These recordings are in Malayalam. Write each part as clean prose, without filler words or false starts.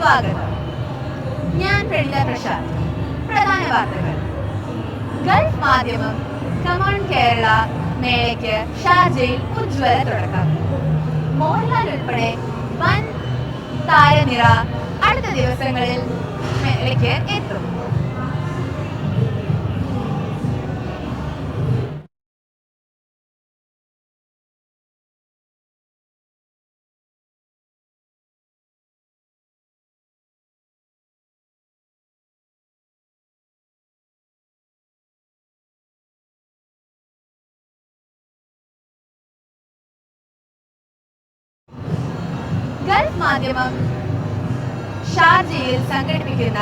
സ്വാഗതം. ഞാൻ പ്രണീത പ്രശാന്ത്. പ്രധാന വാർത്തകൾ. ഗൾഫ് മാധ്യമം കമോൺ കേരള മേളയ്ക്ക് ഷാർജയിൽ ഉജ്ജ്വല തുടക്കം. മോഹൻലാൽ ഉൾപ്പെടെ വൻ താരനിര അടുത്ത ദിവസങ്ങളിൽ മേളയ്ക്ക് എത്തും. ഗൾഫ് മാധ്യമം ഷാർജയിൽ സംഘടിപ്പിക്കുന്ന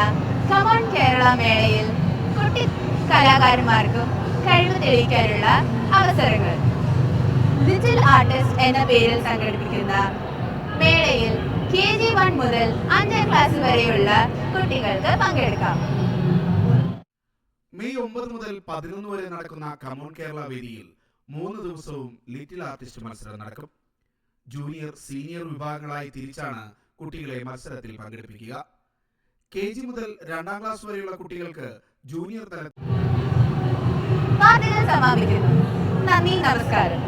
കമോൺ കേരള മേളയിൽ കുട്ടി കലാകാരന്മാർക്കും കഴിവ് തെളിയിക്കാനുള്ള അവസരങ്ങൾ. ലിറ്റിൽ ആർട്ടിസ്റ്റ് എന്ന പേരിൽ സംഘടിപ്പിക്കുന്ന മേളയിൽ KG1 മുതൽ 5ാം ക്ലാസ് വരെയുള്ള കുട്ടികൾക്ക് പങ്കെടുക്കാം. മെയ് 9 മുതൽ 11 വരെ നടക്കുന്ന കമോൺ കേരള വേദിയിൽ 3 ദിവസവും ലിറ്റിൽ ആർട്ടിസ്റ്റ് മത്സരം നടക്കും. ജൂനിയർ, സീനിയർ വിഭാഗങ്ങളായി തിരിച്ചാണ് കുട്ടികളെ മത്സരത്തിൽ പങ്കെടുപ്പിക്കുക. KG മുതൽ 2ാം ക്ലാസ് വരെയുള്ള കുട്ടികൾക്ക് ജൂനിയർ തലത്തിൽ സമാപിക്കുന്നു. നന്ദി, നമസ്കാരം.